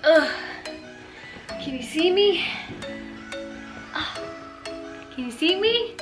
Ugh. Can you see me? Oh. Can you see me?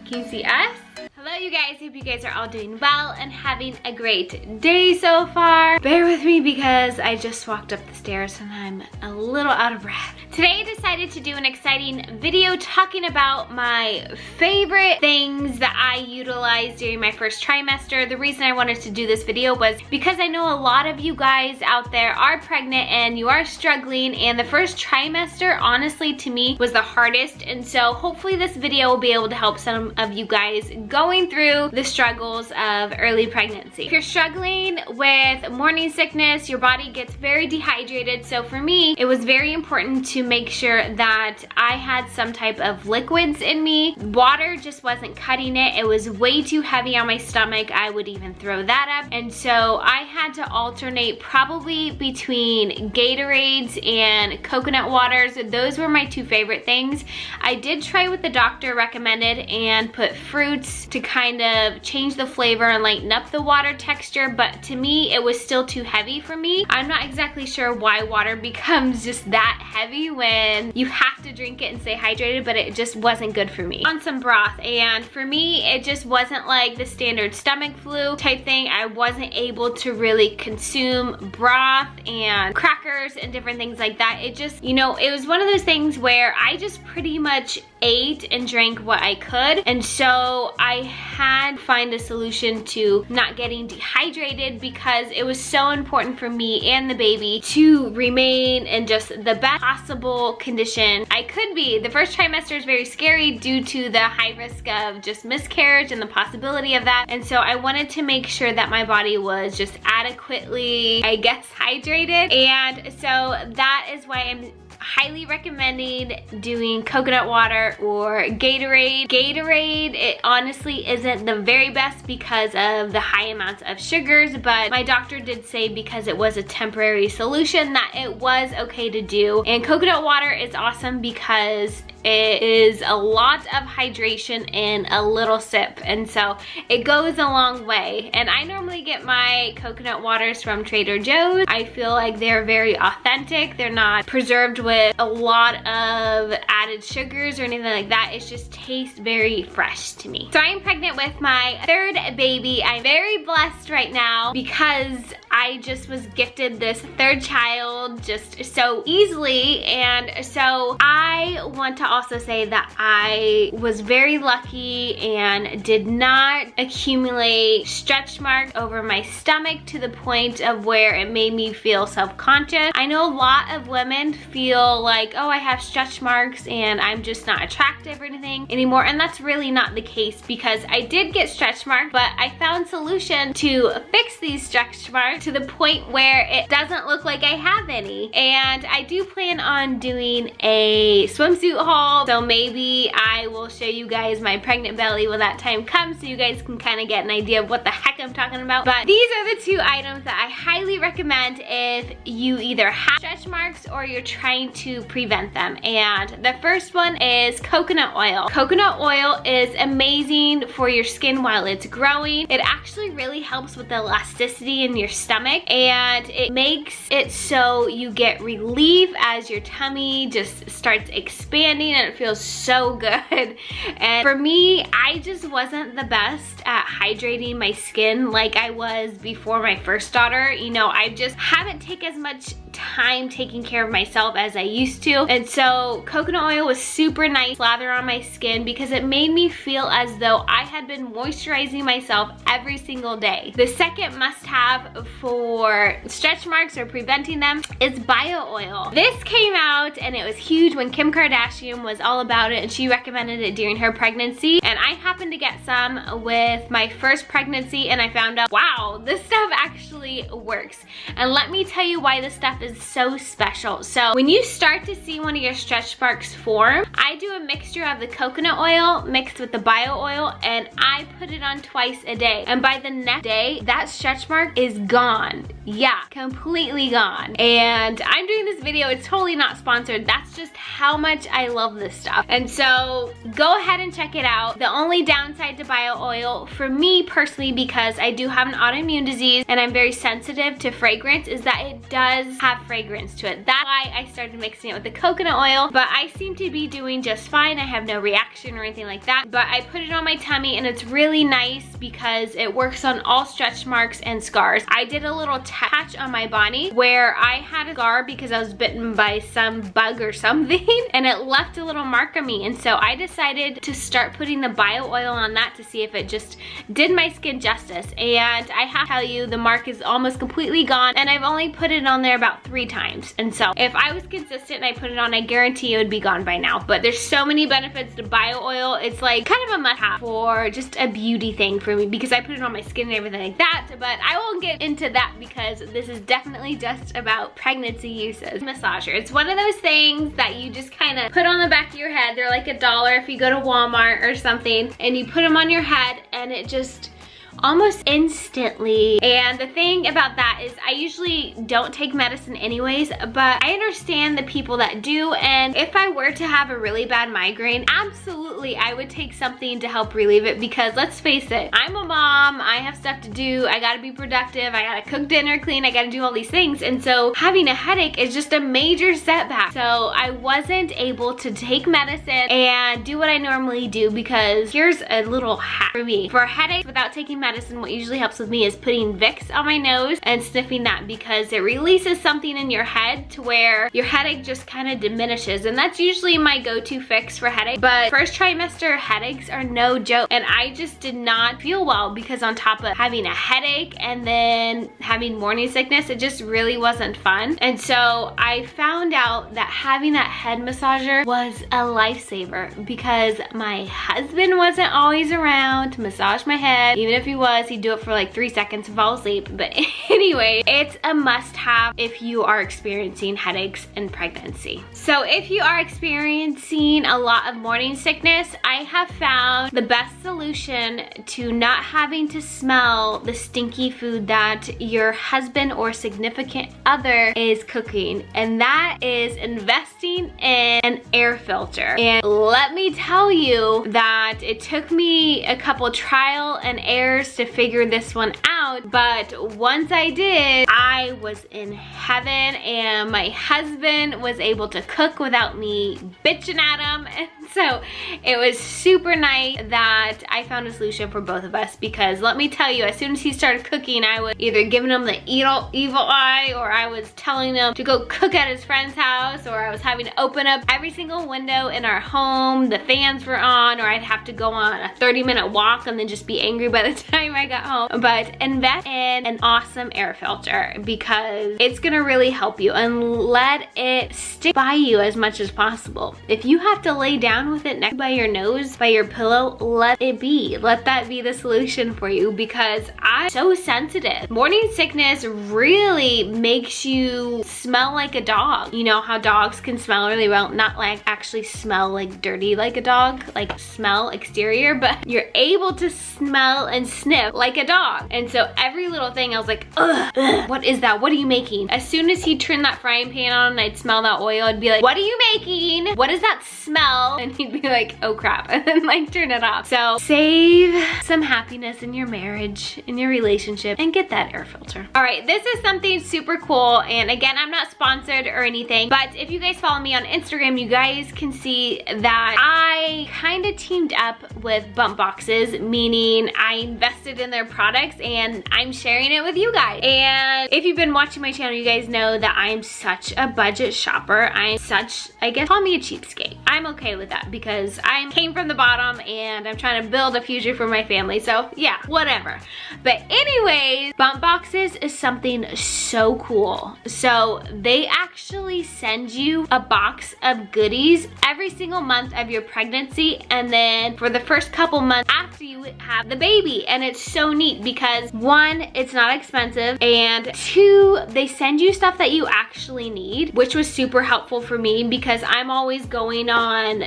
Can you see us? Hello you guys, hope you guys are all doing well and having a great day so far. Bear with me because I just walked up the stairs and I'm a little out of breath. Today I decided to do an exciting video talking about my favorite things that I utilized during my first trimester. The reason I wanted to do this video was because I know a lot of you guys out there are pregnant and you are struggling, and the first trimester honestly to me was the hardest, and so hopefully this video will be able to help some of you guys going through the struggles of early pregnancy. If you're struggling with morning sickness, your body gets very dehydrated, so for me it was very important to make sure that I had some type of liquids in me. Water just wasn't cutting it. It was way too heavy on my stomach. I would even throw that up, and so I had to alternate probably between Gatorades and coconut waters. Those were my two favorite things. I did try what the doctor recommended and put fruits to kind of change the flavor and lighten up the water texture, but to me it was still too heavy for me. I'm not exactly sure why water becomes just that heavy when you have to drink it and stay hydrated, but it just wasn't good for me. On some broth, and for me it just wasn't like the standard stomach flu type thing. I wasn't able to really consume broth and crackers and different things like that. It just, you know, it was one of those things where I just pretty much ate and drank what I could, and so I had to find a solution to not getting dehydrated because it was so important for me and the baby to remain in just the best possible condition I could be. The first trimester is very scary due to the high risk of just miscarriage and the possibility of that, and so I wanted to make sure that my body was just adequately, I guess, hydrated, and so that is why I'm highly recommending doing coconut water or Gatorade. Gatorade, it honestly isn't the very best because of the high amounts of sugars, but my doctor did say because it was a temporary solution that it was okay to do. And coconut water is awesome because it is a lot of hydration in a little sip, and so it goes a long way. And I normally get my coconut waters from Trader Joe's. I feel like they're very authentic. They're not preserved with a lot of added sugars or anything like that. It just tastes very fresh to me. So I am pregnant with my third baby. I'm very blessed right now because I just was gifted this third child just so easily, and so I want to also say that I was very lucky and did not accumulate stretch marks over my stomach to the point of where it made me feel self-conscious. I know a lot of women feel like, oh, I have stretch marks and I'm just not attractive or anything anymore, and that's really not the case because I did get stretch marks, but I found solution to fix these stretch marks to the point where it doesn't look like I have any. And I do plan on doing a swimsuit haul, so maybe I will show you guys my pregnant belly when that time comes so you guys can kind of get an idea of what the heck I'm talking about. But these are the two items that I highly recommend if you either have stretch marks or you're trying to prevent them. And the first one is coconut oil. Coconut oil is amazing for your skin while it's growing. It actually really helps with the elasticity in your stomach, and it makes it so you get relief as your tummy just starts expanding, and it feels so good. And for me, I just wasn't the best at hydrating my skin like I was before my first daughter. You know, I just haven't taken as much time taking care of myself as I used to, and so coconut oil was super nice slather on my skin because it made me feel as though I had been moisturizing myself every single day. The second must-have for stretch marks or preventing them is bio oil. This came out and it was huge when Kim Kardashian was all about it, and she recommended it during her pregnancy, and I happened to get some with my first pregnancy, and I found out, wow, this stuff actually works. And let me tell you why this stuff is so special. So when you start to see one of your stretch marks form, I do a mixture of the coconut oil mixed with the bio oil, and I put it on twice a day. And by the next day, that stretch mark is gone. Yeah, completely gone. And I'm doing this video, it's totally not sponsored. That's just how much I love this stuff. And so go ahead and check it out. The only downside to bio oil for me personally, because I do have an autoimmune disease and I'm very sensitive to fragrance, is that it does have fragrance to it. That's why I started mixing it with the coconut oil, but I seem to be doing just fine. I have no reaction or anything like that. But I put it on my tummy and it's really nice because it works on all stretch marks and scars. I did a little patch on my body where I had a scar because I was bitten by some bug or something and it left a little mark on me. And so I decided to start putting the bio oil on that to see if it just did my skin justice. And I have to tell you, the mark is almost completely gone, and I've only put it on there about 3 times. And so if I was consistent and I put it on, I guarantee it would be gone by now. But there's so many benefits to bio oil. It's like kind of a must-have for just a beauty thing for me because I put it on my skin and everything like that. But I won't get into that because this is definitely just about pregnancy uses. Massager. It's one of those things that you just kind of put on the back of your head. They're like $1 if you go to Walmart or something, and you put them on your head and it just almost instantly. And the thing about that is I usually don't take medicine anyways, but I understand the people that do. And if I were to have a really bad migraine, absolutely I would take something to help relieve it, because let's face it, I'm a mom, I have stuff to do, I gotta be productive, I gotta cook dinner, clean, I gotta do all these things. And so having a headache is just a major setback. So I wasn't able to take medicine and do what I normally do, because here's a little hack for me. For a headache without taking medicine, what usually helps with me is putting Vicks on my nose and sniffing that, because it releases something in your head to where your headache just kind of diminishes. And that's usually my go-to fix for headache. But first trimester headaches are no joke, and I just did not feel well because on top of having a headache and then having morning sickness, it just really wasn't fun. And so I found out that having that head massager was a lifesaver, because my husband wasn't always around to massage my head. Even if he was, he'd do it for like 3 seconds and fall asleep. But anyway, it's a must-have if you are experiencing headaches in pregnancy. So if you are experiencing a lot of morning sickness, I have found the best solution to not having to smell the stinky food that your husband or significant other is cooking, and that is investing in an air filter. And let me tell you that it took me a couple trial and errors to figure this one out, but once I did, I was in heaven, and my husband was able to cook without me bitching at him. And so it was super nice that I found a solution for both of us, because let me tell you, as soon as he started cooking, I was either giving him the evil eye, or I was telling him to go cook at his friend's house, or I was having to open up every single window in our home. The fans were on, or I'd have to go on a 30-minute walk and then just be angry by the time I got home. But invest in an awesome air filter, because it's gonna really help you, and let it stick by you as much as possible. If you have to lay down with it next by your nose, by your pillow, let it be. Let that be the solution for you, because I'm so sensitive. Morning sickness really makes you smell like a dog. You know how dogs can smell really well, not like actually smell like dirty like a dog, like smell exterior, but you're able to smell and sniff like a dog. And so every little thing I was like, ugh, what is that? What are you making? As soon as he turned that frying pan on and I'd smell that oil, I'd be like, what are you making? What is that smell? And he'd be like, oh crap, and then like turn it off. So save some happiness in your marriage, in your relationship, and get that air filter. All right, this is something super cool, and again, I'm not sponsored or anything, but if you guys follow me on Instagram, you guys can see that I kind of teamed up with Bump Boxes, meaning I invested in their products and I'm sharing it with you guys. And if you've been watching my channel, you guys know that I'm such a budget shopper. I'm such, I guess, call me a cheapskate. I'm okay with that because I came from the bottom and I'm trying to build a future for my family. So yeah, whatever. But anyways, bump boxes is something so cool. So they actually send you a box of goodies every single month of your pregnancy, and then for the first couple months after you have the baby. And it's so neat because one, it's not expensive, and two, they send you stuff that you actually need, which was super helpful for me because I'm always going on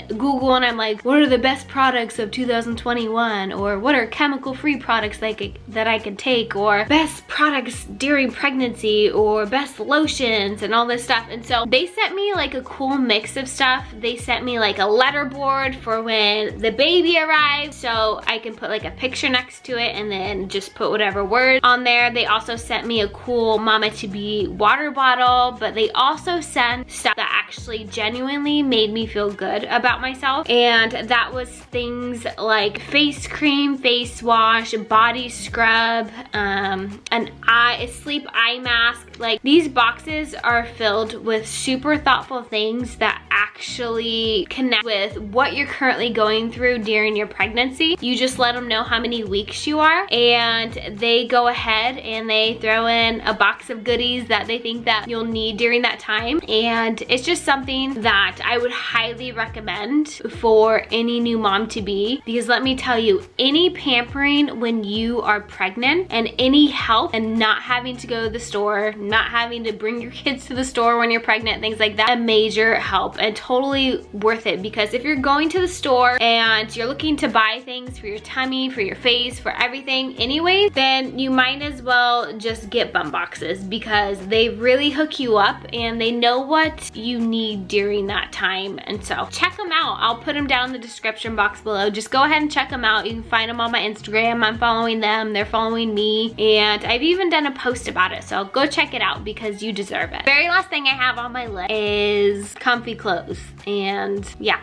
Google and I'm like, what are the best products of 2021, or what are chemical free products that I can take, or best products during pregnancy, or best lotions and all this stuff. And so they sent me like a cool mix of stuff. They sent me like a letter board for when the baby arrives, so I can put like a picture next to it and then just put whatever word on there. They also sent me a cool Momma to be water bottle, but they also sent stuff that actually genuinely made me feel good about myself. And that was things like face cream, face wash, body scrub, a sleep eye mask. Like, these boxes are filled with super thoughtful things that actually connect with what you're currently going through during your pregnancy. You just let them know how many weeks you are, and they go ahead and they throw in a box of goodies that they think that you'll need during that time. And it's just something that I would highly recommend for any new mom to be, because let me tell you, any pampering when you are pregnant and any help and not having to go to the store, not having to bring your kids to the store when you're pregnant, things like that, a major help and totally worth it. Because if you're going to the store and you're looking to buy things for your tummy, for your face, for everything anyway, then you might as well just get bump boxes because they really hook you up and they know what you need during that time. And so check them out. I'll put them down in the description box below. Just go ahead and check them out. You can find them on my Instagram. I'm following them, they're following me, and I've even done a post about it, so go check it out because you deserve it. Very last thing I have on my list is comfy clothes. And yeah,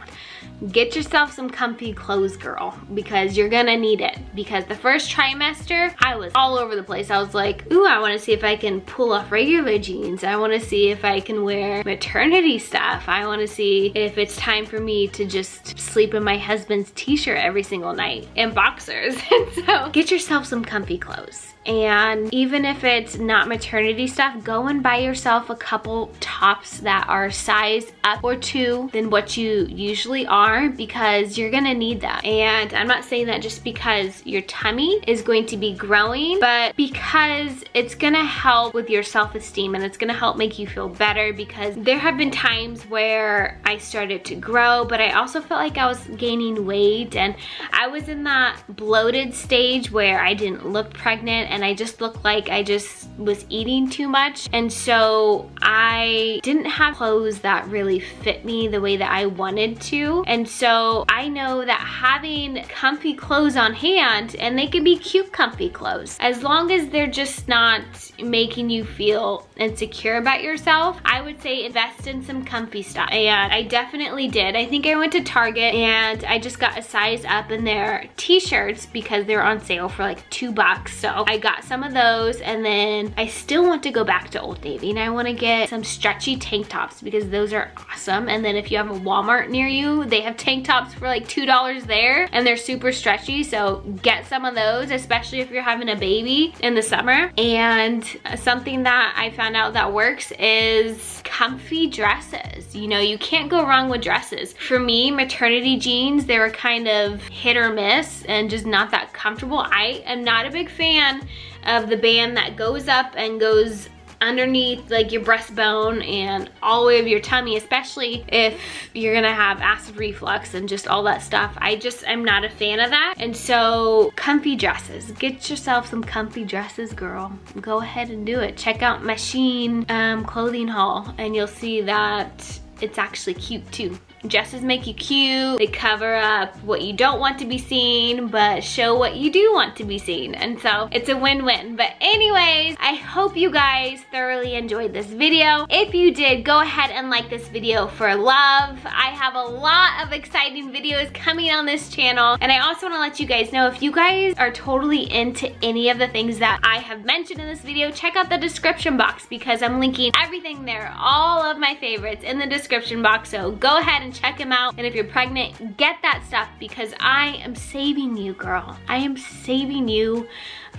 get yourself some comfy clothes, girl, because you're gonna need it. Because the first trimester, I was all over the place. I was like, ooh, I wanna see if I can pull off regular jeans. I wanna see if I can wear maternity stuff. I wanna see if it's time for me to just sleep in my husband's t-shirt every single night and boxers. And so get yourself some comfy clothes. And even if it's not maternity stuff, go and buy yourself a couple tops that are size up or two than what you usually are, because you're gonna need that. And I'm not saying that just because your tummy is going to be growing, but because it's gonna help with your self-esteem and it's gonna help make you feel better. Because there have been times where I started to grow, but I also felt like I was gaining weight, and I was in that bloated stage where I didn't look pregnant and I just looked like I just was eating too much. And so I didn't have clothes that really fit me the way that I wanted to. And so I know that having comfy clothes on hand, and they can be cute comfy clothes, as long as they're just not making you feel insecure about yourself, I would say invest in some comfy stuff. And I definitely did. I think I went to Target and I just got a size up in their t-shirts because they were on sale for like $2. So I got some of those, and then I still want to go back to Old Navy and I want to get some stretchy tank tops because those are awesome. And then if you have a Walmart near you, they have tank tops for like $2 there, and they're super stretchy, so get some of those, especially if you're having a baby in the summer. And something that I found out that works is comfy dresses. You know, you can't go wrong with dresses. For me, maternity jeans, they were kind of hit or miss and just not that comfortable. I am not a big fan of the band that goes up and goes underneath like your breastbone and all the way of your tummy, especially if you're gonna have acid reflux and just all that stuff. I'm not a fan of that. And so comfy dresses, get yourself some comfy dresses, girl. Go ahead and do it. Check out my Shein clothing haul and you'll see that it's actually cute too. Dresses make you cute. They cover up what you don't want to be seen, but show what you do want to be seen. And so it's a win-win. But anyways, I hope you guys thoroughly enjoyed this video. If you did, go ahead and like this video for love. I have a lot of exciting videos coming on this channel. And I also want to let you guys know, if you guys are totally into any of the things that I have mentioned in this video, check out the description box because I'm linking everything there, all of my favorites in the description box. So go ahead and and check them out. And if you're pregnant, get that stuff because I am saving you, girl. I am saving you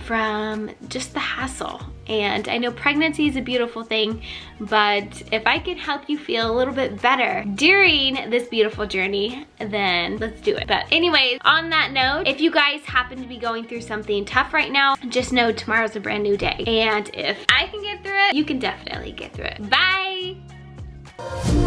from just the hassle. And I know pregnancy is a beautiful thing, but if I can help you feel a little bit better during this beautiful journey, then let's do it. But anyways, on that note, if you guys happen to be going through something tough right now, just know tomorrow's a brand new day. And if I can get through it, you can definitely get through it. Bye.